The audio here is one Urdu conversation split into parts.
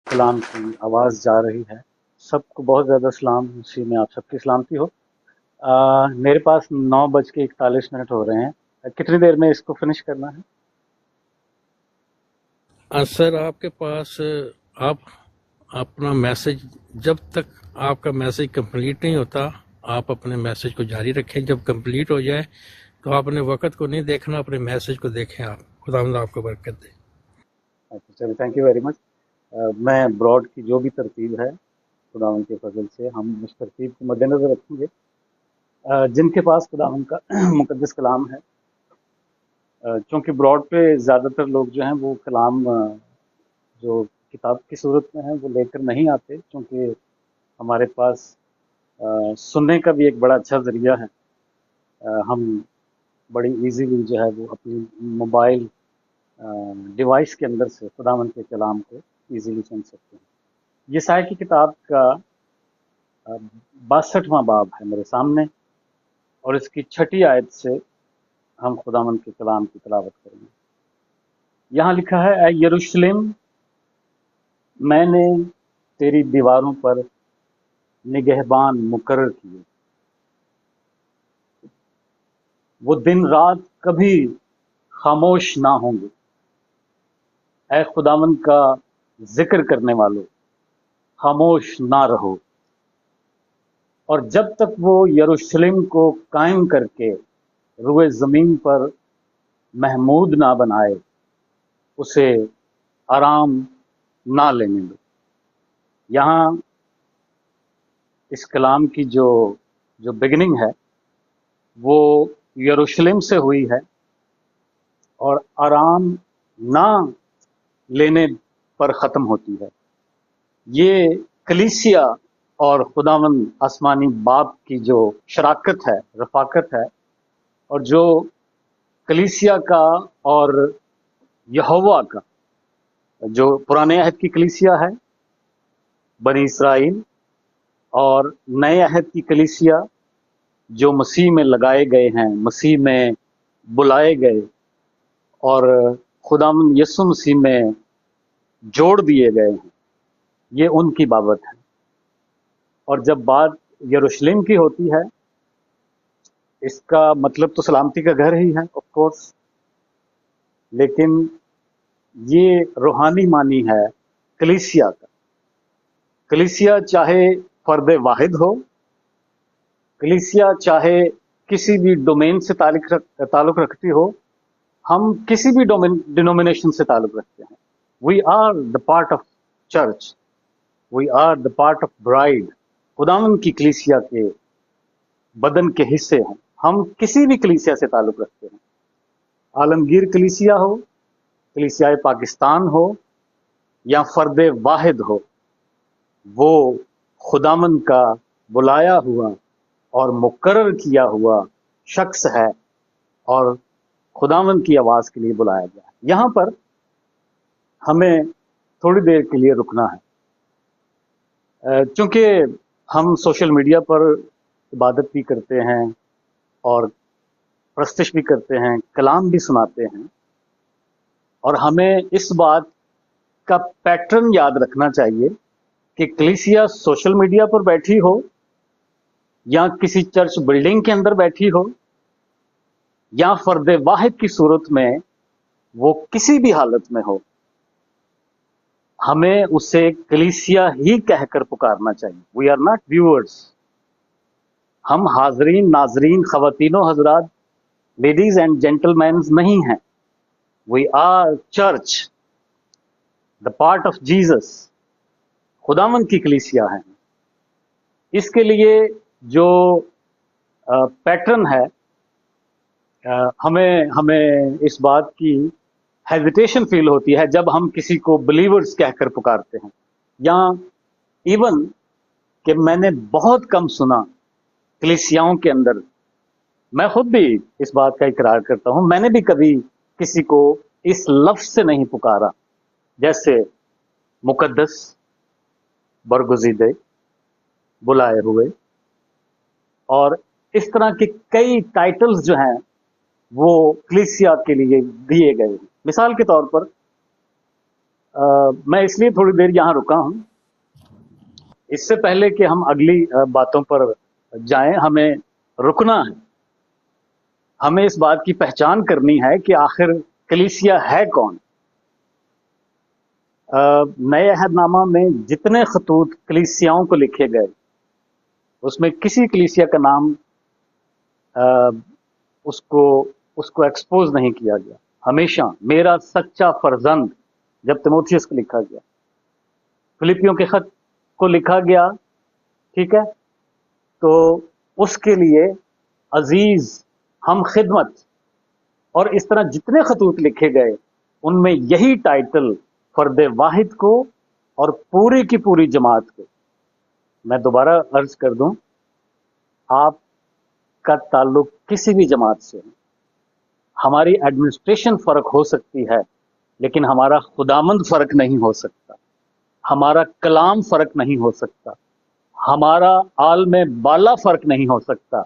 کلام کی آواز جا رہی ہے. سب کو بہت زیادہ سلام. اسی میں آپ سب کی سلامتی ہو. میرے پاس 9:41 ہو رہے ہیں. کتنی دیر میں اس کو فنش کرنا ہے؟ سر آپ کے پاس آپ اپنا میسج جب تک آپ کا میسج کمپلیٹ نہیں ہوتا آپ اپنے میسج کو جاری رکھیں. جب کمپلیٹ ہو جائے تو آپ اپنے وقت کو نہیں دیکھنا، اپنے میسج کو دیکھیں. آپ خداوند آپ کو برکت دے. اچھا چلو، تھینک یو ویری مچ. میں براڈ کی جو بھی ترتیب ہے خداوند کے فضل سے ہم اس ترتیب کو مد نظر رکھیں گے. جن کے پاس خداوند کا مقدس کلام ہے، چونکہ براڈ پہ زیادہ تر لوگ جو ہیں وہ کلام جو کتاب کی صورت میں ہیں وہ لے کر نہیں آتے، چونکہ ہمارے پاس سننے کا بھی ایک بڑا اچھا ذریعہ ہے. ہم بڑی ایزیلی جو ہے وہ اپنی موبائل ڈیوائس کے اندر سے خداوند کے کلام کو ایزیلی سن سکتے ہیں. یسایا کی کتاب کا 62واں باب ہے میرے سامنے، اور اس کی 6 آیت سے ہم خداوند کے کلام کی تلاوت کریں گے. یہاں لکھا ہے، اے یروشلم، میں نے تیری دیواروں پر نگہبان مقرر کیے، وہ دن رات کبھی خاموش نہ ہوں گے. اے خداوند کا ذکر کرنے والوں، خاموش نہ رہو. اور جب تک وہ یروشلم کو قائم کر کے روئے زمین پر محمود نہ بنائے، اسے آرام نہ لینے دو. یہاں اس کلام کی جو بگننگ ہے وہ یروشلم سے ہوئی ہے، اور آرام نہ لینے پر ختم ہوتی ہے. یہ کلیسیا اور خداوند آسمانی باپ کی جو شراکت ہے، رفاقت ہے، اور جو کلیسیا کا اور یہوہ کا، جو پرانے عہد کی کلیسیا ہے بنی اسرائیل، اور نئے عہد کی کلیسیا جو مسیح میں لگائے گئے ہیں، مسیح میں بلائے گئے اور خداوند یسوع مسیح میں جوڑ دیے گئے ہیں، یہ ان کی بابت ہے. اور جب بات یروشلم کی ہوتی ہے، اس کا مطلب تو سلامتی کا گھر ہی ہے آف کورس، لیکن یہ روحانی معنی ہے کلیسیا کا. کلیسیا چاہے فرد واحد ہو، کلیسیا چاہے کسی بھی ڈومین سے تعلق رکھتی ہو. ہم کسی بھی ڈینومینیشن سے تعلق رکھتے ہیں. We are the part of church, we are the part of bride. خداوند کی کلیسیا کے بدن کے حصے ہیں. ہم کسی بھی کلیسیا سے تعلق رکھتے ہیں، عالمگیر کلیسیا ہو، کلیسیائے پاکستان ہو، یا فرد واحد ہو، وہ خداوند کا بلایا ہوا اور مقرر کیا ہوا شخص ہے، اور خداوند کی آواز کے لیے بلایا گیا ہے. یہاں پر ہمیں تھوڑی دیر کے لیے رکنا ہے، چونکہ ہم سوشل میڈیا پر عبادت بھی کرتے ہیں اور پرستش بھی کرتے ہیں، کلام بھی سناتے ہیں، اور ہمیں اس بات کا پیٹرن یاد رکھنا چاہیے کہ کلیسیا سوشل میڈیا پر بیٹھی ہو، یا کسی چرچ بلڈنگ کے اندر بیٹھی ہو، یا فرد واحد کی صورت میں وہ کسی بھی حالت میں ہو، ہمیں اسے کلیسیا ہی کہہ کر پکارنا چاہیے. We are not viewers. ہم حاضرین، ناظرین، خواتین و حضرات، لیڈیز اینڈ جینٹل مینز نہیں ہیں. We are church, the part of Jesus. خداوند کی کلیسیا ہے. اس کے لیے جو پیٹرن ہے، ہمیں اس بات کی ہیزیٹیشن فیل ہوتی ہے جب ہم کسی کو بلیورز کہہ کر پکارتے ہیں، یا ایون کہ میں نے بہت کم سنا کلیسیاؤں کے اندر. میں خود بھی اس بات کا اقرار کرتا ہوں، میں نے بھی کبھی کسی کو اس لفظ سے نہیں پکارا، جیسے مقدس، برگزیدے، بلائے ہوئے، اور اس طرح کے کئی ٹائٹلز جو ہیں وہ کلیسیا کے لیے دیے گئے ہیں. مثال کے طور پر میں اس لیے تھوڑی دیر یہاں رکا ہوں، اس سے پہلے کہ ہم اگلی باتوں پر جائیں، ہمیں رکنا ہے، ہمیں اس بات کی پہچان کرنی ہے کہ آخر کلیسیا ہے کون۔ نئے عہد نامہ میں جتنے خطوط کلیسیاؤں کو لکھے گئے، اس میں کسی کلیسیا کا نام اس کو ایکسپوز نہیں کیا گیا۔ ہمیشہ میرا سچا فرزند جب تیموتھیوس کو لکھا گیا، فلپیوں کے خط کو لکھا گیا، ٹھیک ہے، تو اس کے لیے عزیز، ہم خدمت، اور اس طرح جتنے خطوط لکھے گئے ان میں یہی ٹائٹل فرد واحد کو اور پوری کی پوری جماعت کو۔ میں دوبارہ عرض کر دوں، آپ کا تعلق کسی بھی جماعت سے ہے، ہماری ایڈمنسٹریشن فرق ہو سکتی ہے لیکن ہمارا خداوند فرق نہیں ہو سکتا، ہمارا کلام فرق نہیں ہو سکتا، ہمارا عالم بالا فرق نہیں ہو سکتا،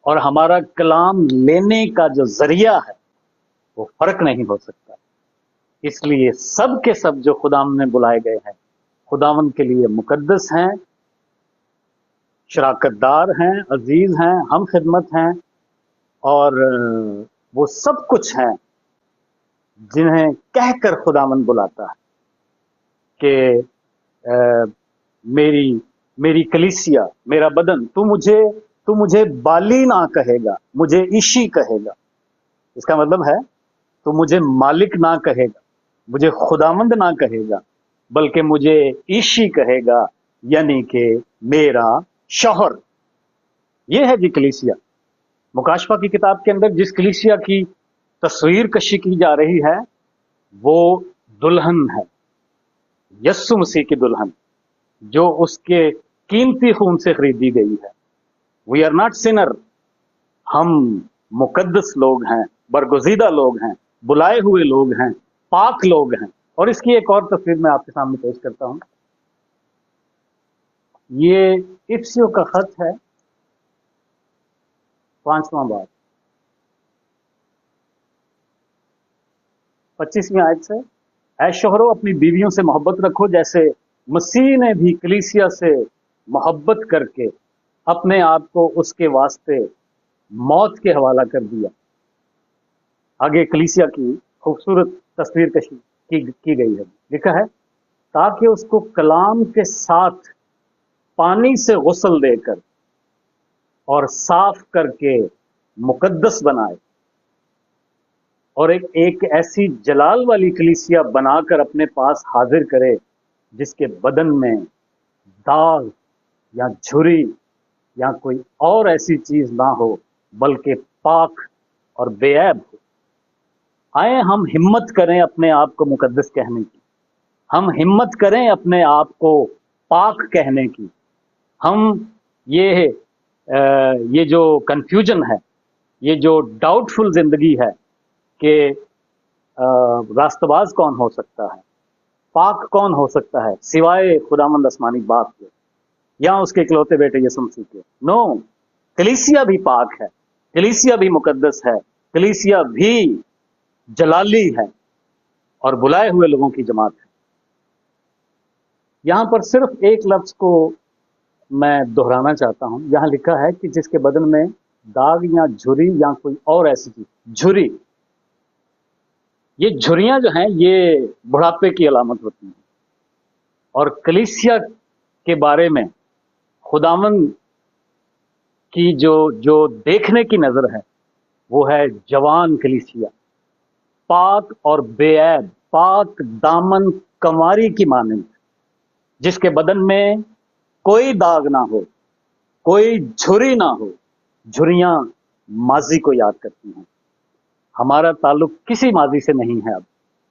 اور ہمارا کلام لینے کا جو ذریعہ ہے وہ فرق نہیں ہو سکتا۔ اس لیے سب کے سب جو خداوند میں بلائے گئے ہیں، خداوند کے لیے مقدس ہیں، شراکت دار ہیں، عزیز ہیں، ہم خدمت ہیں، اور وہ سب کچھ ہیں جنہیں کہہ کر خداوند بلاتا ہے کہ میری کلیسیا، میرا بدن، تو مجھے بالی نہ کہے گا، مجھے ایشی کہے گا۔ اس کا مطلب ہے تو مجھے مالک نہ کہے گا، مجھے خداوند نہ کہے گا، بلکہ مجھے ایشی کہے گا، یعنی کہ میرا شوہر۔ یہ ہے جی کلیسیا۔ مکاشفہ کی کتاب کے اندر جس کلیسیا کی تصویر کشی کی جا رہی ہے وہ دلہن ہے، یسوع مسیح کی دلہن، جو اس کے قیمتی خون سے خریدی گئی ہے۔ وی آر ناٹ سینر، ہم مقدس لوگ ہیں، برگزیدہ لوگ ہیں، بلائے ہوئے لوگ ہیں، پاک لوگ ہیں۔ اور اس کی ایک اور تصویر میں آپ کے سامنے پیش کرتا ہوں۔ یہ افسیوں کا خط ہے، 5واں باب، 25ویں آیت سے، اے شوہرو اپنی بیویوں سے محبت رکھو جیسے مسیح نے بھی کلیسیا سے محبت کر کے اپنے آپ کو اس کے واسطے موت کے حوالہ کر دیا۔ آگے کلیسیا کی خوبصورت تصویر کشی کی گئی ہے، لکھا ہے تاکہ اس کو کلام کے ساتھ پانی سے غسل دے کر اور صاف کر کے مقدس بنائے، اور ایک ایسی جلال والی کلیسیا بنا کر اپنے پاس حاضر کرے جس کے بدن میں داغ یا جھری یا کوئی اور ایسی چیز نہ ہو، بلکہ پاک اور بے عیب ہو۔ آئیں ہم ہمت کریں اپنے آپ کو مقدس کہنے کی، ہم ہمت کریں اپنے آپ کو پاک کہنے کی۔ ہم یہ جو کنفیوژن ہے، یہ جو ڈاؤٹ فل زندگی ہے کہ راست باز کون ہو سکتا ہے، پاک کون ہو سکتا ہے سوائے خداوند آسمانی باپ کے یا اس کے اکلوتے بیٹے یسوع مسیح کے؟ نو، کلیسیا بھی پاک ہے، کلیسیا بھی مقدس ہے، کلیسیا بھی جلالی ہے، اور بلائے ہوئے لوگوں کی جماعت ہے۔ یہاں پر صرف ایک لفظ کو میں دہرانا چاہتا ہوں، یہاں لکھا ہے کہ جس کے بدن میں داغ یا جھری یا کوئی اور ایسی چیز۔ جھری، یہ جھریاں جو ہیں یہ بڑھاپے کی علامت ہوتی ہیں، اور کلیسیا کے بارے میں خداوند کی جو دیکھنے کی نظر ہے وہ ہے جوان کلیسیا، پاک اور بے عیب، پاک دامن کنواری کی مانند، جس کے بدن میں کوئی داغ نہ ہو، کوئی جھری نہ ہو۔ جھریاں ماضی کو یاد کرتی ہیں، ہمارا تعلق کسی ماضی سے نہیں ہے۔ اب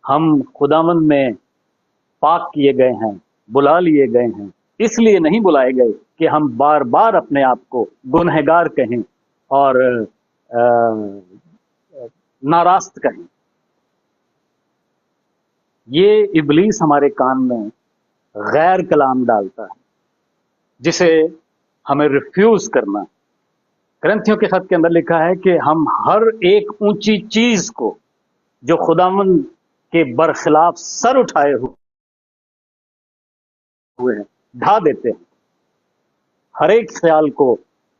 ہم خداوند میں پاک کیے گئے ہیں، بلا لیے گئے ہیں، اس لیے نہیں بلائے گئے کہ ہم بار بار اپنے آپ کو گنہگار کہیں اور ناراست کہیں۔ یہ ابلیس ہمارے کان میں غیر کلام ڈالتا ہے جسے ہمیں ریفیوز کرنا ہے۔ کرنتھیوں کے خط کے اندر لکھا ہے کہ ہم ہر ایک اونچی چیز کو جو خداوند کے برخلاف سر اٹھائے ہوئے ہیں، ڈھا دیتے ہیں، ہر ایک خیال کو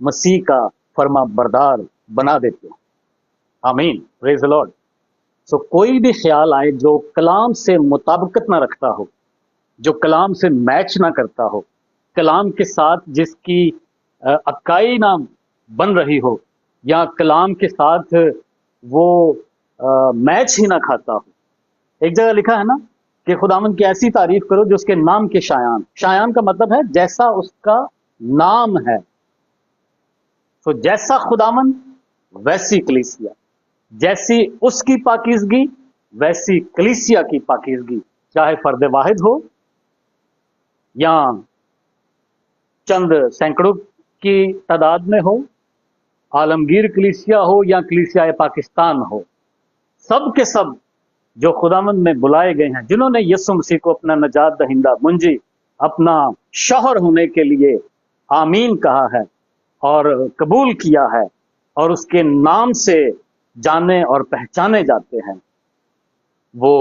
مسیح کا فرما بردار بنا دیتے ہیں۔ آمین، پریز دی لارڈ۔ سو کوئی بھی خیال آئے جو کلام سے مطابقت نہ رکھتا ہو، جو کلام سے میچ نہ کرتا ہو، کلام کے ساتھ جس کی اکائی نہ بن رہی ہو، یا کلام کے ساتھ وہ میچ ہی نہ کھاتا ہو۔ ایک جگہ لکھا ہے نا کہ خداوند کی ایسی تعریف کرو جو اس کے نام کے شایان، شایان کا مطلب ہے جیسا اس کا نام ہے۔ تو جیسا خداوند ویسی کلیسیا، جیسی اس کی پاکیزگی ویسی کلیسیا کی پاکیزگی، چاہے فرد واحد ہو یا چند سینکڑوں کی تعداد میں ہو، عالمگیر کلیسیا ہو یا کلیسیا پاکستان ہو، سب کے سب جو خداوند میں بلائے گئے ہیں، جنہوں نے یسوع مسیح کو اپنا نجات دہندہ منجی، اپنا شوہر ہونے کے لیے آمین کہا ہے اور قبول کیا ہے، اور اس کے نام سے جانے اور پہچانے جاتے ہیں، وہ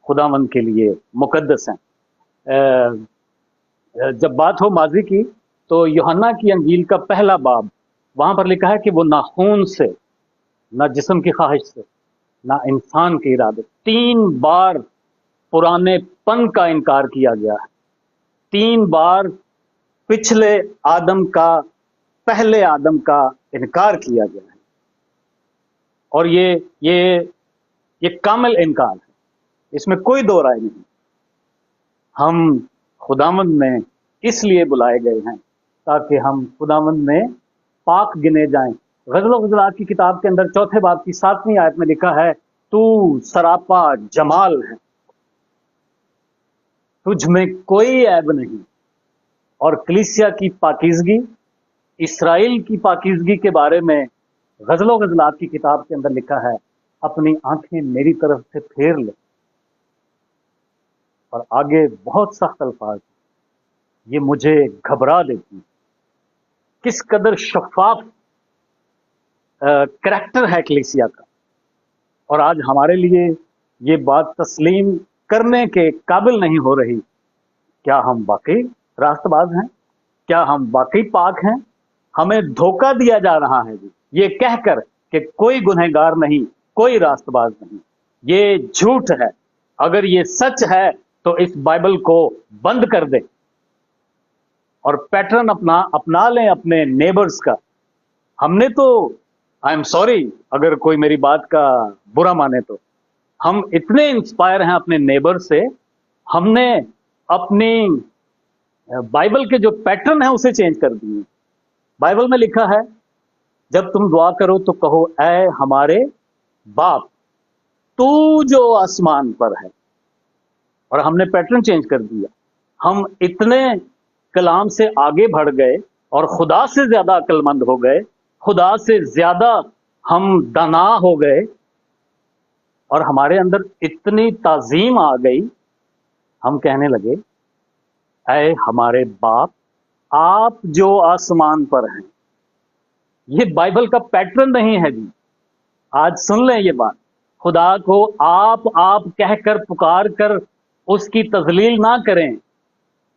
خداوند کے لیے مقدس ہیں۔ جب بات ہو ماضی کی تو یوحنا کی انجیل کا پہلا باب، وہاں پر لکھا ہے کہ وہ نہ خون سے، نہ جسم کی خواہش سے، نہ انسان کے ارادے، 3 بار پرانے پن کا انکار کیا گیا ہے، 3 بار پچھلے آدم کا، پہلے آدم کا انکار کیا گیا ہے، اور یہ کامل انکار ہے، اس میں کوئی دو رائے نہیں۔ ہم خداوند میں اس لیے بلائے گئے ہیں تاکہ ہم خداوند میں پاک گنے جائیں۔ غزل و غزلات کی کتاب کے اندر 4 باب کی 7ویں آیت میں لکھا ہے، تو سراپا جمال ہے، تجھ میں کوئی عیب نہیں۔ اور کلیسیا کی پاکیزگی، اسرائیل کی پاکیزگی کے بارے میں غزل و غزلات کی کتاب کے اندر لکھا ہے، اپنی آنکھیں میری طرف سے پھیر لے۔ اور آگے بہت سخت الفاظ، یہ مجھے گھبرا دیتی ہیں۔ کس قدر شفاف کریکٹر ہے کلیسیا کا، اور آج ہمارے لیے یہ بات تسلیم کرنے کے قابل نہیں ہو رہی۔ کیا ہم واقعی راست باز ہیں؟ کیا ہم واقعی پاک ہیں؟ ہمیں دھوکہ دیا جا رہا ہے یہ کہہ کر کہ کوئی گنہگار نہیں، کوئی راست باز نہیں۔ یہ جھوٹ ہے۔ اگر یہ سچ ہے تو اس بائبل کو بند کر دیں اور پیٹرن اپنا لیں اپنے نیبرز کا۔ ہم نے تو، آئی ایم سوری اگر کوئی میری بات کا برا مانے، تو ہم اتنے انسپائر ہیں اپنے نیبر سے، ہم نے اپنی بائبل کے جو پیٹرن ہیں اسے چینج کر دیے۔ بائبل میں لکھا ہے، جب تم دعا کرو تو کہو، اے ہمارے باپ تو جو آسمان پر ہے، اور ہم نے پیٹرن چینج کر دیا۔ ہم اتنے کلام سے آگے بڑھ گئے اور خدا سے زیادہ عقل مند ہو گئے، خدا سے زیادہ ہم دانا ہو گئے، اور ہمارے اندر اتنی تعظیم آ گئی، ہم کہنے لگے، اے ہمارے باپ آپ جو آسمان پر ہیں۔ یہ بائبل کا پیٹرن نہیں ہے جی۔ آج سن لیں یہ بات، خدا کو آپ کہہ کر پکار کر اس کی تذلیل نہ کریں،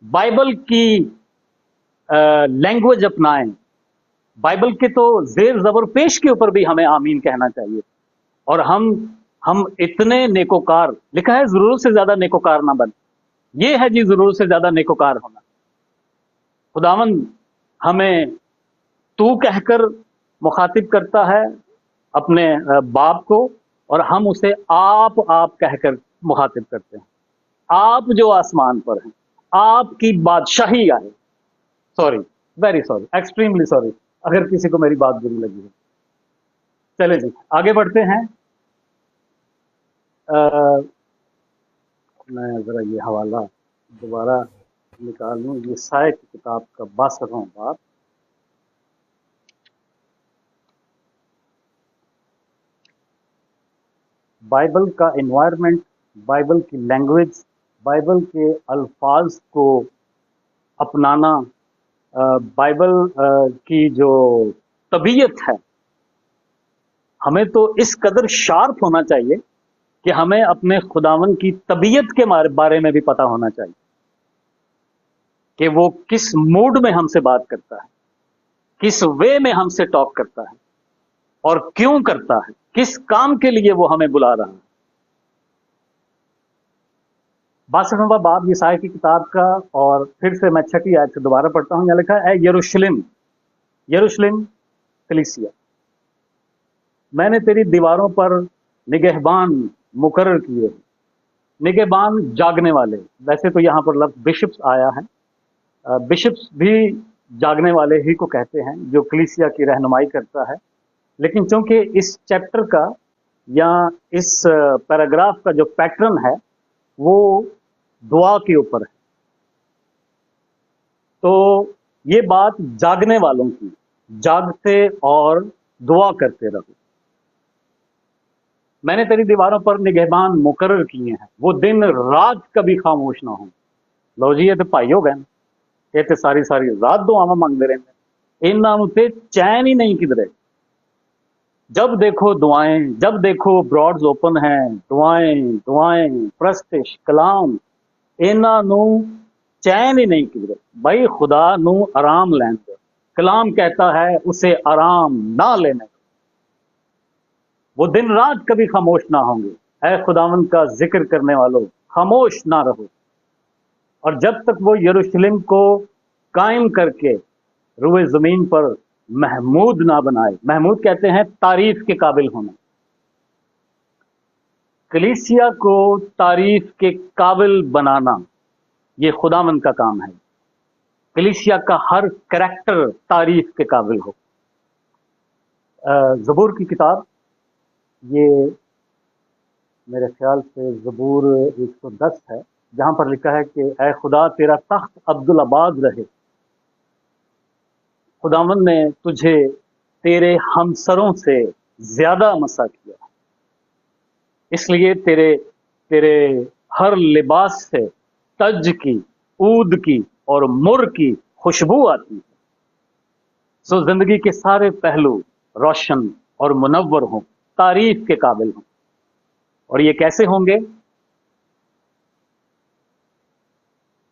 بائبل کی لینگویج اپنائیں۔ بائبل کے تو زیر زبر پیش کے اوپر بھی ہمیں آمین کہنا چاہیے۔ اور ہم اتنے نیکوکار، لکھا ہے ضرورت سے زیادہ نیکوکار نہ بن، یہ ہے جی ضرورت سے زیادہ نیکوکار ہونا۔ خداوند ہمیں تو کہہ کر مخاطب کرتا ہے اپنے باپ کو، اور ہم اسے آپ کہہ کر مخاطب کرتے ہیں۔ آپ جو آسمان پر ہیں، آپ کی بادشاہی آئے۔ Sorry, very sorry, extremely sorry اگر کسی کو میری بات بری لگی ہے۔ چلے جی آگے بڑھتے ہیں۔ میں ذرا یہ حوالہ دوبارہ نکال لوں، یہ سائے کی کتاب کا 62واں باب۔ بائبل کا انوائرمنٹ، بائبل کی لینگویج، بائبل کے الفاظ کو اپنانا، بائبل کی جو طبیعت ہے، ہمیں تو اس قدر شارپ ہونا چاہیے کہ ہمیں اپنے خداوند کی طبیعت کے بارے میں بھی پتہ ہونا چاہیے کہ وہ کس موڈ میں ہم سے بات کرتا ہے، کس وے میں ہم سے ٹاک کرتا ہے، اور کیوں کرتا ہے، کس کام کے لیے وہ ہمیں بلا رہا ہے۔ 62واں باب یسایا کی کتاب کا، اور پھر سے میں 6 آیت سے دوبارہ پڑھتا ہوں۔ یہاں لکھا ہے، اے یروشلم، یروشلم کلیسیا، میں نے تیری دیواروں پر نگہبان مقرر کیے۔ نگہبان جاگنے والے، ویسے تو یہاں پر لفظ بشپس آیا ہے، بشپس بھی جاگنے والے ہی کو کہتے ہیں جو کلیسیا کی رہنمائی کرتا ہے، لیکن چونکہ اس چیپٹر کا یا اس پیراگراف کا جو پیٹرن ہے وہ دعا کے اوپر ہے، تو یہ بات جاگنے والوں کی، جاگتے اور دعا کرتے رہو۔ میں نے تیری دیواروں پر نگہبان مقرر کیے ہیں، وہ دن رات کبھی خاموش نہ ہوں۔ لو جی، یہ تو بھائی ہو گئے، یہ تو ساری ساری رات دعاواں مانگتے رہتے، انہوں تے چین ہی نہیں کدھرے۔ جب دیکھو دعائیں، جب دیکھو براڈز اوپن ہیں، دعائیں دعائیں، پرستش، کلام، انہوں چین ہی نہیں کدھرے۔ بھائی خدا نو آرام لین دو، کلام کہتا ہے اسے آرام نہ لینے دو۔ وہ دن رات کبھی خاموش نہ ہوں گے، اے خداوند کا ذکر کرنے والوں خاموش نہ رہو۔ اور جب تک وہ یروشلم کو قائم کر کے روئے زمین پر محمود نہ بنائے، محمود کہتے ہیں تعریف کے قابل ہونا، کلیسیا کو تعریف کے قابل بنانا یہ خداوند کا کام ہے۔ کلیسیا کا ہر کریکٹر تعریف کے قابل ہو۔ زبور کی کتاب، یہ میرے خیال سے زبور 110 ہے، جہاں پر لکھا ہے کہ اے خدا تیرا تخت عبدالآباد رہے، خداوند نے تجھے تیرے ہمسروں سے زیادہ مسا کیا، اس لیے تیرے ہر لباس سے تج کی، عود کی اور مر کی خوشبو آتی ہے۔ سو زندگی کے سارے پہلو روشن اور منور ہوں، تعریف کے قابل ہوں۔ اور یہ کیسے ہوں گے؟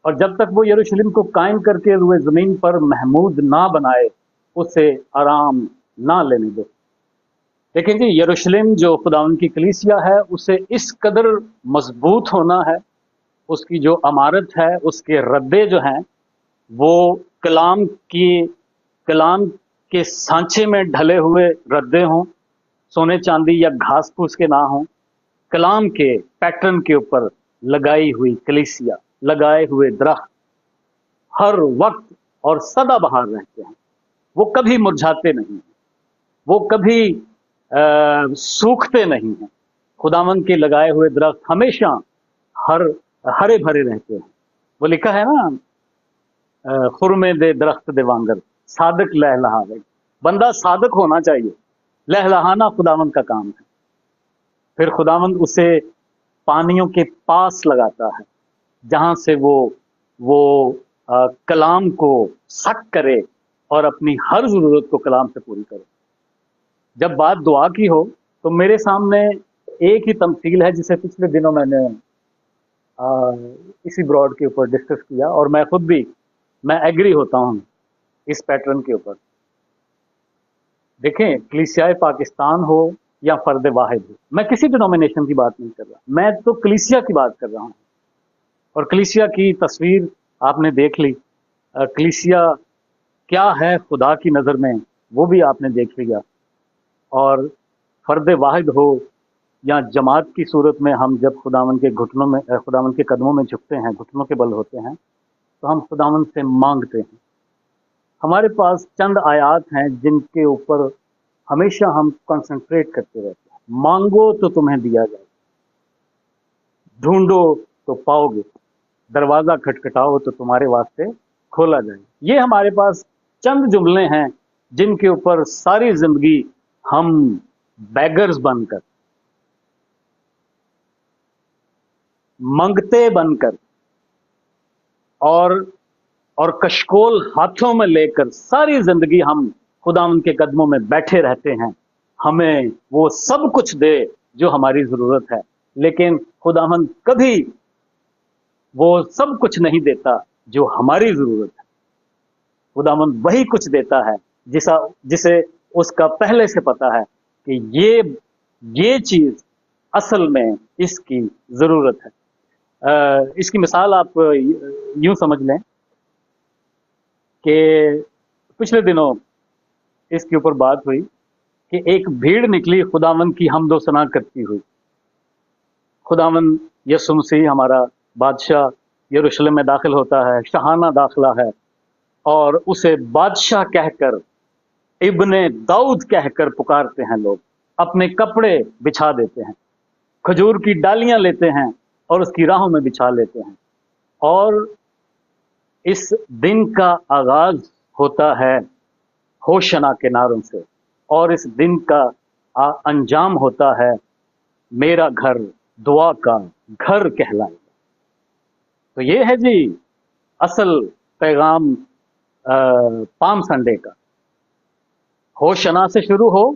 اور جب تک وہ یروشلم کو قائم کر کے روئے زمین پر محمود نہ بنائے، اسے آرام نہ لینے دو۔ دیکھیں جی، یروشلم جو خداوند کی کلیسیا ہے، اسے اس قدر مضبوط ہونا ہے، اس کی جو عمارت ہے، اس کے ردے جو ہیں وہ کلام کے سانچے میں ڈھلے ہوئے ردے ہوں، سونے چاندی یا گھاس پھوس کے نہ ہوں، کلام کے پیٹرن کے اوپر لگائی ہوئی کلیسیا، لگائے ہوئے درخت ہر وقت اور سدا بہار رہتے ہیں، وہ کبھی مرجھاتے نہیں ہیں، وہ کبھی سوکھتے نہیں ہیں۔ خداوند کے لگائے ہوئے درخت ہمیشہ ہرے بھرے رہتے ہیں۔ وہ لکھا ہے نا، خرمے دے درخت دے وانگر صادق لہلہاوے۔ بندہ صادق ہونا چاہیے، لہلہانا خداوند کا کام ہے۔ پھر خداوند اسے پانیوں کے پاس لگاتا ہے، جہاں سے وہ کلام کو سک کرے اور اپنی ہر ضرورت کو کلام سے پوری کرے۔ جب بات دعا کی ہو تو میرے سامنے ایک ہی تمثیل ہے جسے پچھلے دنوں میں نے اسی براڈ کے اوپر ڈسکس کیا، اور میں خود بھی ایگری ہوتا ہوں اس پیٹرن کے اوپر۔ دیکھیں، کلیسیائے پاکستان ہو یا فرد واحد ہو، میں کسی ڈینومینیشن کی بات نہیں کر رہا، میں تو کلیسیا کی بات کر رہا ہوں۔ اور کلیسیا کی تصویر آپ نے دیکھ لی، کلیسیا کیا ہے خدا کی نظر میں وہ بھی آپ نے دیکھ لیا۔ اور فرد واحد ہو یا جماعت کی صورت میں، ہم جب خداوند کے قدموں میں جھکتے ہیں، گھٹنوں کے بل ہوتے ہیں، تو ہم خداوند سے مانگتے ہیں۔ ہمارے پاس چند آیات ہیں جن کے اوپر ہمیشہ ہم کنسنٹریٹ کرتے رہتے ہیں۔ مانگو تو تمہیں دیا جائے، ڈھونڈو تو پاؤ گے، دروازہ کھٹکھٹاؤ تو تمہارے واسطے کھولا جائے۔ یہ ہمارے پاس چند جملے ہیں جن کے اوپر ساری زندگی ہم بیگرز بن کر، منگتے بن کر اور کشکول ہاتھوں میں لے کر ساری زندگی ہم خداوند کے قدموں میں بیٹھے رہتے ہیں، ہمیں وہ سب کچھ دے جو ہماری ضرورت ہے۔ لیکن خداوند کبھی وہ سب کچھ نہیں دیتا جو ہماری ضرورت ہے. خداوند وہی کچھ دیتا ہے جسے اس کا پہلے سے پتا ہے کہ یہ چیز اصل میں اس کی ضرورت ہے. اس کی مثال آپ یوں سمجھ لیں کہ پچھلے دنوں اس کے اوپر بات ہوئی کہ ایک بھیڑ نکلی خداوند کی حمد و ثنا کرتی ہوئی. خداوند یسوع مسیح ہمارا بادشاہ یروشلم میں داخل ہوتا ہے، شاہانہ داخلہ ہے، اور اسے بادشاہ کہہ کر، ابن داؤد کہہ کر پکارتے ہیں لوگ. اپنے کپڑے بچھا دیتے ہیں، کھجور کی ڈالیاں لیتے ہیں اور اس کی راہوں میں بچھا لیتے ہیں. اور اس دن کا آغاز ہوتا ہے ہوشنا کے نعروں سے، اور اس دن کا انجام ہوتا ہے میرا گھر دعا کا گھر کہلائے. تو یہ ہے جی اصل پیغام پام سنڈے کا. ہوشنا سے شروع ہو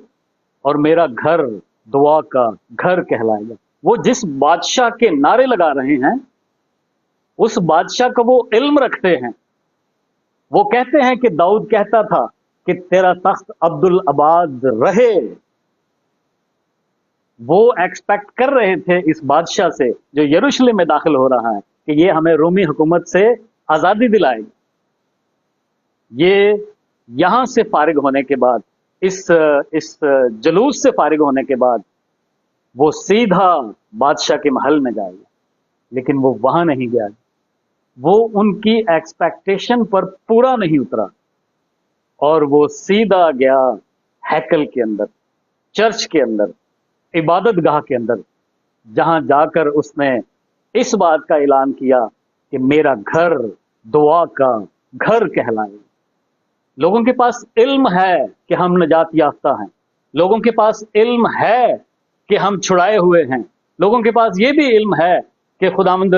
اور میرا گھر دعا کا گھر کہلائے گا. وہ جس بادشاہ کے نعرے لگا رہے ہیں اس بادشاہ کا وہ علم رکھتے ہیں. وہ کہتے ہیں کہ داؤد کہتا تھا کہ تیرا تخت عبدالآباد رہے. وہ ایکسپیکٹ کر رہے تھے اس بادشاہ سے جو یروشلم میں داخل ہو رہا ہے کہ یہ ہمیں رومی حکومت سے آزادی دلائے گا. یہ یہاں سے فارغ ہونے کے بعد، اس جلوس سے فارغ ہونے کے بعد وہ سیدھا بادشاہ کے محل میں جائے گا. لیکن وہ وہاں نہیں گیا، وہ ان کی ایکسپیکٹیشن پر پورا نہیں اترا، اور وہ سیدھا گیا ہیکل کے اندر، چرچ کے اندر، عبادت گاہ کے اندر، جہاں جا کر اس نے اس بات کا اعلان کیا کہ میرا گھر دعا کا گھر کہلائے. لوگوں کے پاس علم ہے کہ ہم نجات یافتہ ہیں، لوگوں کے پاس علم ہے کہ ہم چھڑائے ہوئے ہیں، لوگوں کے پاس یہ بھی علم ہے کہ خداوند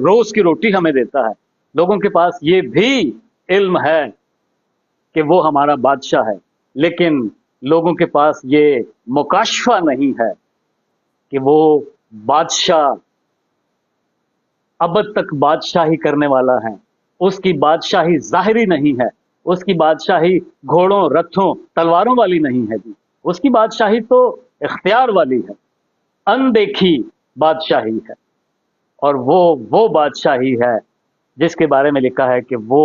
روز کی روٹی ہمیں دیتا ہے، لوگوں کے پاس یہ بھی علم ہے کہ وہ ہمارا بادشاہ ہے. لیکن لوگوں کے پاس یہ مکاشفہ نہیں ہے کہ وہ بادشاہ ابد تک بادشاہی کرنے والا ہے. اس کی بادشاہی ظاہری نہیں ہے، اس کی بادشاہی گھوڑوں، رتھوں، تلواروں والی نہیں ہے. اس کی بادشاہی تو اختیار والی ہے، اندیکھی بادشاہی ہے. اور وہ بادشاہی ہے جس کے بارے میں لکھا ہے کہ وہ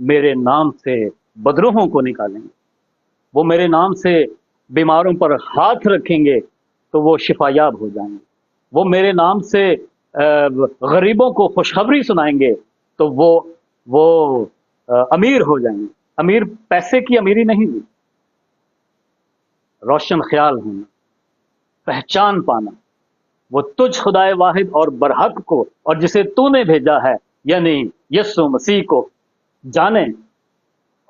میرے نام سے بدروہوں کو نکالیں گے، وہ میرے نام سے بیماروں پر ہاتھ رکھیں گے تو وہ شفا یاب ہو جائیں گے، وہ میرے نام سے غریبوں کو خوشخبری سنائیں گے تو وہ امیر ہو جائیں گے. امیر پیسے کی امیری نہیں دی، روشن خیال ہونا، پہچان پانا، وہ تجھ خدائے واحد اور برحق کو اور جسے تو نے بھیجا ہے یعنی یسوع مسیح کو جانے.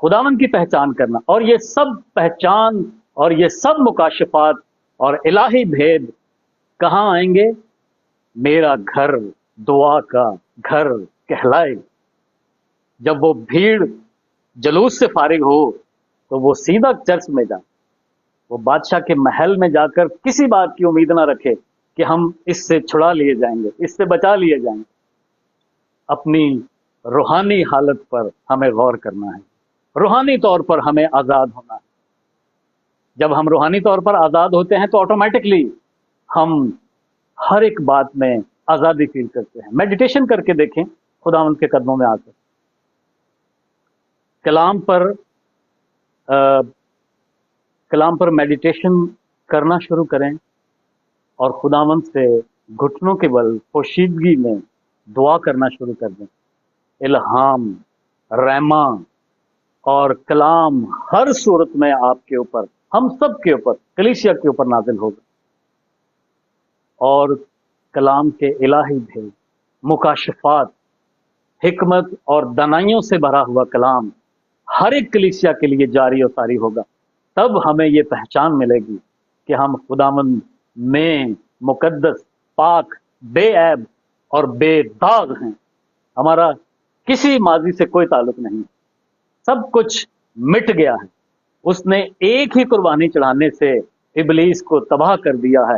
خداوند کی پہچان کرنا، اور یہ سب پہچان اور یہ سب مکاشفات اور الہی بھید کہاں آئیں گے؟ میرا گھر دعا کا گھر کہلائے. جب وہ بھیڑ جلوس سے فارغ ہو تو وہ سیدھا چرچ میں جائے، وہ بادشاہ کے محل میں جا کر کسی بات کی امید نہ رکھے کہ ہم اس سے چھڑا لیے جائیں گے، اس سے بچا لیے جائیں گے. اپنی روحانی حالت پر ہمیں غور کرنا ہے، روحانی طور پر ہمیں آزاد ہونا ہے. جب ہم روحانی طور پر آزاد ہوتے ہیں تو آٹومیٹکلی ہم ہر ایک بات میں آزادی فیل کرتے ہیں. میڈیٹیشن کر کے دیکھیں خداوند کے قدموں میں آ کر، کلام پر میڈیٹیشن کرنا شروع کریں اور خداوند سے گھٹنوں کے بل پوشیدگی میں دعا کرنا شروع کر دیں. الہام، رحمہ اور کلام ہر صورت میں آپ کے اوپر، ہم سب کے اوپر، کلیسیا کے اوپر نازل ہوگا. اور کلام کے الہی بھید، مکاشفات، حکمت اور دانائیوں سے بھرا ہوا کلام ہر ایک کلیسیا کے لیے جاری و ساری ہوگا. تب ہمیں یہ پہچان ملے گی کہ ہم خداوند میں مقدس، پاک، بے عیب اور بے داغ ہیں. ہمارا کسی ماضی سے کوئی تعلق نہیں، سب کچھ مٹ گیا ہے. اس نے ایک ہی قربانی چڑھانے سے ابلیس کو تباہ کر دیا ہے